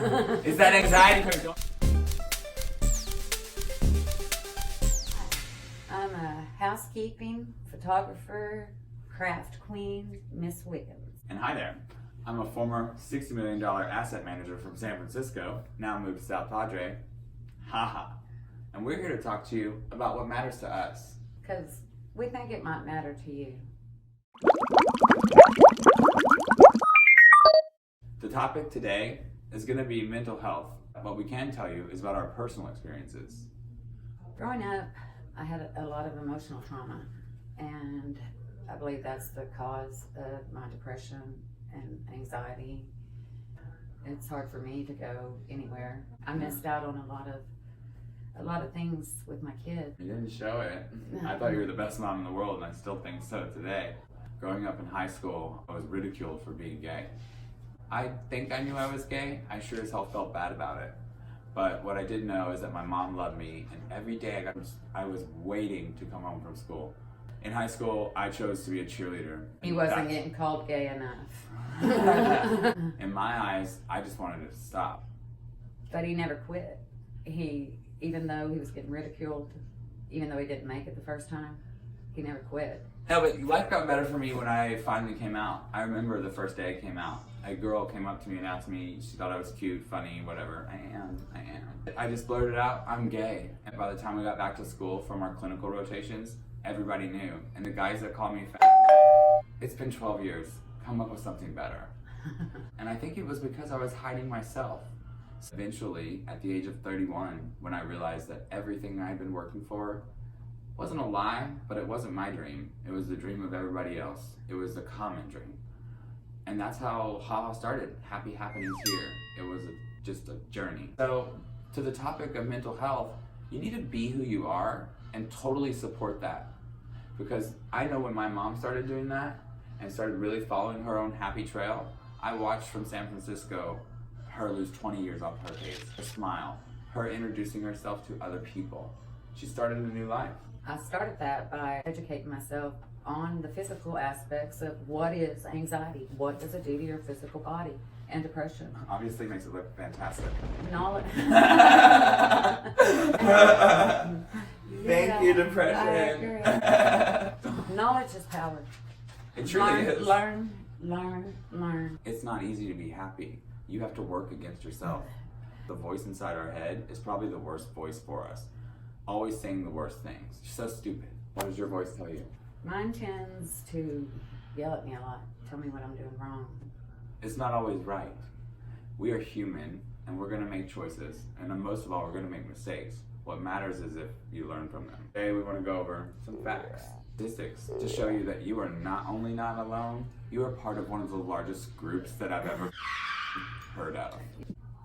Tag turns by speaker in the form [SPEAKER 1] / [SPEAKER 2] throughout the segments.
[SPEAKER 1] Is that anxiety?
[SPEAKER 2] I'm a housekeeping, photographer, craft queen, Miss Wiggins.
[SPEAKER 1] And hi there. I'm a former $60 million asset manager from San Francisco, now moved to South Padre. Haha. And we're here to talk to you about what matters to us.
[SPEAKER 2] Because we think it might matter to you.
[SPEAKER 1] The topic today is going to be mental health. What we can tell you is about our personal experiences.
[SPEAKER 2] Growing up, I had a lot of emotional trauma, and I believe that's the cause of my depression and anxiety. It's hard for me to go anywhere. I missed out on a lot of things with my kids.
[SPEAKER 1] You didn't show it. I thought you were the best mom in the world, and I still think so today. Growing up in high school, I was ridiculed for being gay. I think I knew I was gay. I sure as hell felt bad about it. But what I did know is that my mom loved me, and every day I was waiting to come home from school. In high school, I chose to be a cheerleader.
[SPEAKER 2] He wasn't getting called gay enough.
[SPEAKER 1] In my eyes, I just wanted it to stop.
[SPEAKER 2] But he never quit. Even though he was getting ridiculed, even though he didn't make it the first time, he never quit.
[SPEAKER 1] No, but life got better for me when I finally came out. I remember the first day I came out. A girl came up to me and asked me, she thought I was cute, funny, whatever. I am. I just blurted out, I'm gay. And by the time we got back to school from our clinical rotations, everybody knew. And the guys that called me fat, it's been 12 years, come up with something better. And I think it was because I was hiding myself. So eventually, at the age of 31, when I realized that everything I had been working for wasn't a lie, but it wasn't my dream. It was the dream of everybody else. It was a common dream. And that's how HAHA started, Happy Happenings Here. It was just a journey. So, to the topic of mental health, you need to be who you are and totally support that. Because I know when my mom started doing that and started really following her own happy trail, I watched from San Francisco her lose 20 years off her face, her smile, her introducing herself to other people. She started a new life.
[SPEAKER 2] I started that by educating myself on the physical aspects of what is anxiety, what does it do to your physical body, and depression.
[SPEAKER 1] Obviously makes it look fantastic.
[SPEAKER 2] Knowledge.
[SPEAKER 1] Thank you, depression.
[SPEAKER 2] Knowledge is power.
[SPEAKER 1] It truly is.
[SPEAKER 2] Learn.
[SPEAKER 1] It's not easy to be happy. You have to work against yourself. The voice inside our head is probably the worst voice for us. Always saying the worst things. You're so stupid. What does your voice tell you?
[SPEAKER 2] Mine tends to yell at me a lot, tell me what I'm doing wrong.
[SPEAKER 1] It's not always right. We are human, and we're going to make choices, and then most of all, we're going to make mistakes. What matters is if you learn from them. Today, we want to go over some facts, statistics, to show you that you are not only not alone, you are part of one of the largest groups that I've ever heard of.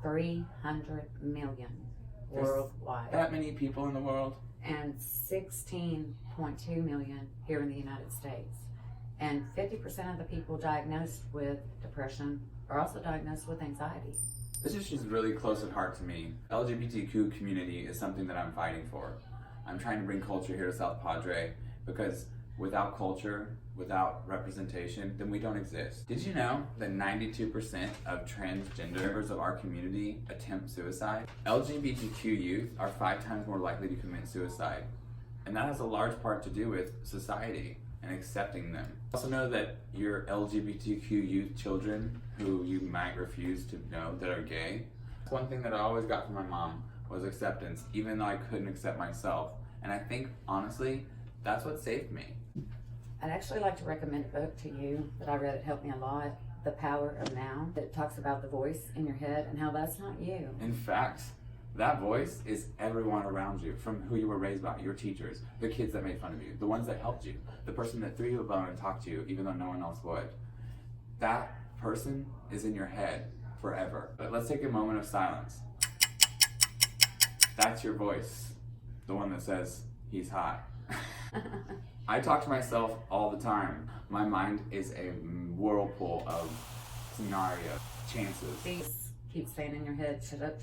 [SPEAKER 2] 300 million worldwide.
[SPEAKER 1] That many people in the world?
[SPEAKER 2] And 16.2 million here in the United States. And 50% of the people diagnosed with depression are also diagnosed with anxiety.
[SPEAKER 1] This issue is really close at heart to me. LGBTQ community is something that I'm fighting for. I'm trying to bring culture here to South Padre because without culture, without representation, then we don't exist. Did you know that 92% of transgender members of our community attempt suicide? LGBTQ youth are 5 times more likely to commit suicide. And that has a large part to do with society and accepting them. Also know that your LGBTQ youth children who you might refuse to know that are gay, one thing that I always got from my mom was acceptance, even though I couldn't accept myself. And I think, honestly, that's what saved me.
[SPEAKER 2] I'd actually like to recommend a book to you that I read. It helped me a lot. The Power of Now. It talks about the voice in your head and how that's not you.
[SPEAKER 1] In fact, that voice is everyone around you, from who you were raised by, your teachers, the kids that made fun of you, the ones that helped you, the person that threw you a bone and talked to you even though no one else would. That person is in your head forever. But let's take a moment of silence. That's your voice, the one that says, he's hot. I talk to myself all the time. My mind is a whirlpool of scenarios, chances.
[SPEAKER 2] These keep saying in your head, shut up.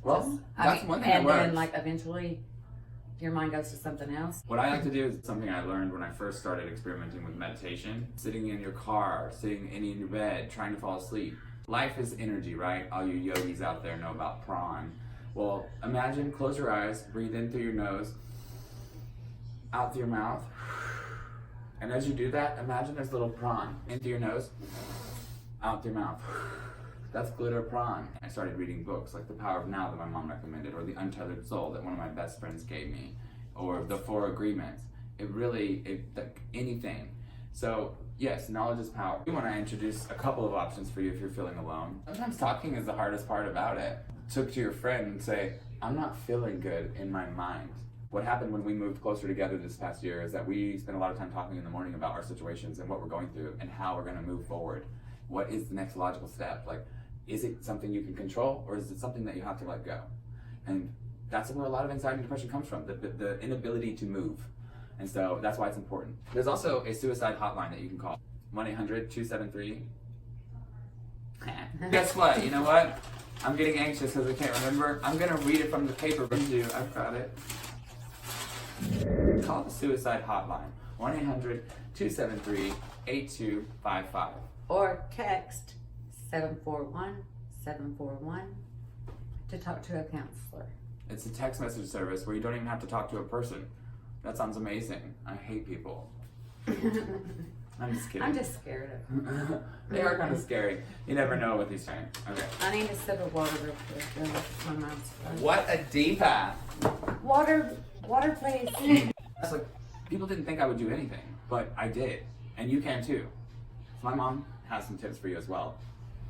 [SPEAKER 1] Well, that's one thing that works.
[SPEAKER 2] And then, like, eventually, your mind goes to something else.
[SPEAKER 1] What I like to do is something I learned when I first started experimenting with meditation. Sitting in your car, sitting in your bed, trying to fall asleep. Life is energy, right? All you yogis out there know about prawn. Well, imagine, close your eyes, breathe in through your nose, out through your mouth. And as you do that, imagine there's a little prawn in through your nose, out through your mouth. That's glitter prawn. I started reading books like The Power of Now that my mom recommended, or The Untethered Soul that one of my best friends gave me, or The Four Agreements. Like anything. So yes, knowledge is power. We want to introduce a couple of options for you if you're feeling alone. Sometimes talking is the hardest part about it. Talk to your friend and say, I'm not feeling good in my mind. What happened when we moved closer together this past year is that we spent a lot of time talking in the morning about our situations and what we're going through and how we're going to move forward. What is the next logical step? Like, is it something you can control, or is it something that you have to let go? And that's where a lot of anxiety and depression comes from, the inability to move. And so that's why it's important. There's also a suicide hotline that you can call, 1-800-273. Guess what? You know what? I'm getting anxious because I can't remember. I'm going to read it from the paper. I've got it. Call the suicide hotline, 1-800-273-8255.
[SPEAKER 2] Or text 741-741 to talk to a counselor.
[SPEAKER 1] It's a text message service where you don't even have to talk to a person. That sounds amazing. I hate people. I'm just kidding.
[SPEAKER 2] I'm just scared of them.
[SPEAKER 1] They are kind of scary. You never know what these saying. Okay.
[SPEAKER 2] I need a sip of water real quick. My mouth's dry.
[SPEAKER 1] What a diva.
[SPEAKER 2] Water, please.
[SPEAKER 1] It's like, people didn't think I would do anything, but I did. And you can too. So my mom has some tips for you as well.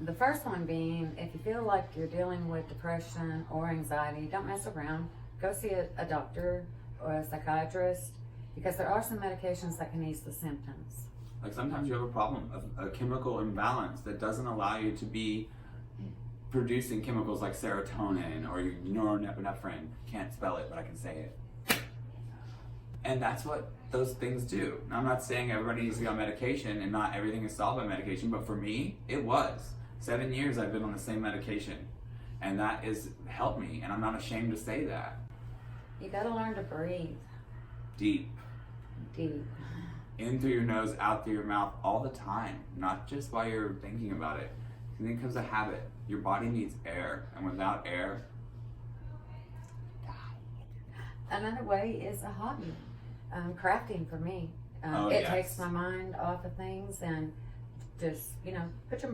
[SPEAKER 2] The first one being, if you feel like you're dealing with depression or anxiety, don't mess around. Go see a doctor or a psychiatrist, because there are some medications that can ease the symptoms.
[SPEAKER 1] Like sometimes you have a problem, a chemical imbalance that doesn't allow you to be producing chemicals like serotonin or norepinephrine. Can't spell it, but I can say it. And that's what those things do. Now, I'm not saying everybody needs to be on medication and not everything is solved by medication, but for me, it was. 7 years I've been on the same medication, and that has helped me, and I'm not ashamed to say that.
[SPEAKER 2] You gotta learn to breathe.
[SPEAKER 1] Deep.
[SPEAKER 2] Deep.
[SPEAKER 1] In through your nose, out through your mouth all the time, not just while you're thinking about it. And then comes a habit. Your body needs air, and without air,
[SPEAKER 2] Another way is a hobby. Crafting for me.
[SPEAKER 1] Yes.
[SPEAKER 2] Takes my mind off of things and just, put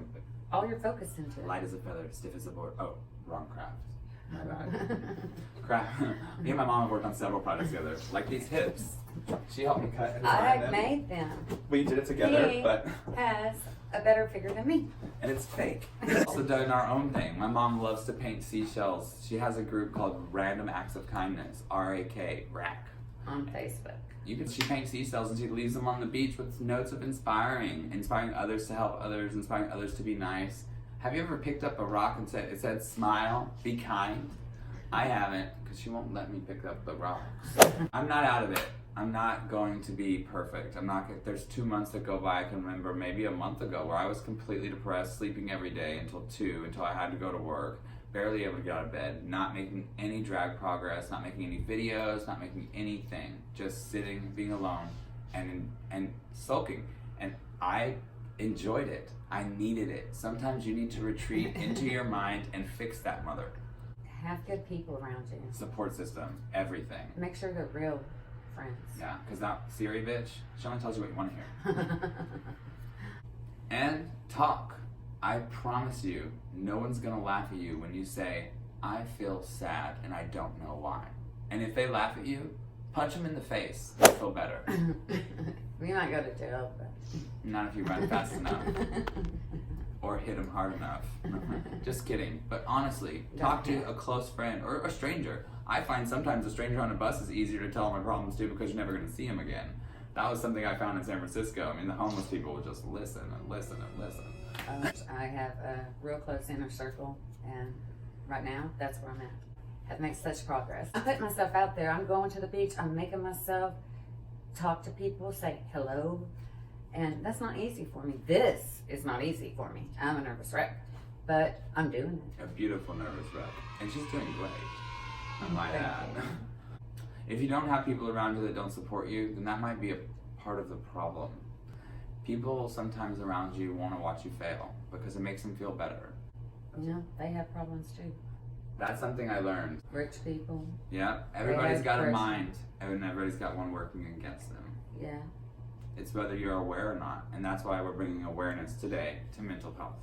[SPEAKER 2] all your focus into it.
[SPEAKER 1] light as a feather, stiff as a board. Oh, wrong craft. My bad. Craft. Me and my mom have worked on several projects together, like these hips. She helped me cut and design
[SPEAKER 2] I
[SPEAKER 1] them.
[SPEAKER 2] made them.
[SPEAKER 1] We did it together,
[SPEAKER 2] He
[SPEAKER 1] but
[SPEAKER 2] has a better figure than me.
[SPEAKER 1] and it's fake. We've also done our own thing. My mom loves to paint seashells. She has a group called Random Acts of Kindness, RAK, RAK.
[SPEAKER 2] On Facebook.
[SPEAKER 1] She paints seashells and she leaves them on the beach with notes of inspiring others to help others, inspiring others to be nice. Have you ever picked up a rock and it said smile, be kind? I haven't, because she won't let me pick up the rocks. I'm not out of it. I'm not going to be perfect. There's 2 months that go by. I can remember maybe a month ago where I was completely depressed, sleeping every day until I had to go to work, barely able to get out of bed, not making any drag progress, not making any videos, not making anything, just sitting, being alone, and sulking. And I enjoyed it. I needed it. Sometimes you need to retreat into your mind and fix that mother.
[SPEAKER 2] Have good people around you.
[SPEAKER 1] Support system, everything.
[SPEAKER 2] Make sure they're real friends.
[SPEAKER 1] Yeah, because that Siri bitch, she only tells you what you want to hear. And talk. I promise you, no one's gonna laugh at you when you say, I feel sad and I don't know why. And if they laugh at you, punch them in the face. You'll feel better.
[SPEAKER 2] We might go to jail, but...
[SPEAKER 1] Not if you run fast enough. Or hit them hard enough. Just kidding. But honestly, talk to a close friend or a stranger. I find sometimes a stranger on a bus is easier to tell my problems to because you're never going to see them again. That was something I found in San Francisco. I mean, the homeless people would just listen and listen and listen.
[SPEAKER 2] I have a real close inner circle, and right now, that's where I'm at. Have made such progress. I'm putting myself out there. I'm going to the beach. I'm making myself talk to people, say hello. And that's not easy for me. This is not easy for me. I'm a nervous wreck, but I'm doing it.
[SPEAKER 1] A beautiful nervous wreck. And she's doing great. I might add. If you don't have people around you that don't support you, then that might be a part of the problem. People sometimes around you want to watch you fail because it makes them feel better.
[SPEAKER 2] Yeah, they have problems too.
[SPEAKER 1] That's something I learned.
[SPEAKER 2] Rich people.
[SPEAKER 1] Yeah, everybody's got a
[SPEAKER 2] depression.
[SPEAKER 1] mind, and everybody's got one working against them.
[SPEAKER 2] Yeah.
[SPEAKER 1] It's whether you're aware or not, and that's why we're bringing awareness today to mental health.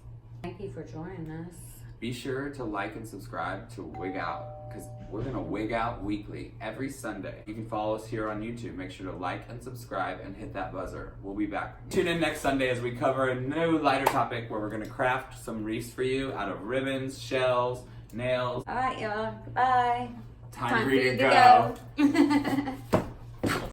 [SPEAKER 2] Thank you for joining us.
[SPEAKER 1] Be sure to like and subscribe to Wig Out, because we're gonna wig out weekly, every Sunday. You can follow us here on YouTube. Make sure to like and subscribe and hit that buzzer. We'll be back. Tune in next Sunday as we cover a new lighter topic where we're gonna craft some reefs for you out of ribbons, shells, nails.
[SPEAKER 2] All right, y'all. Bye.
[SPEAKER 1] Time for you to go.
[SPEAKER 2] go.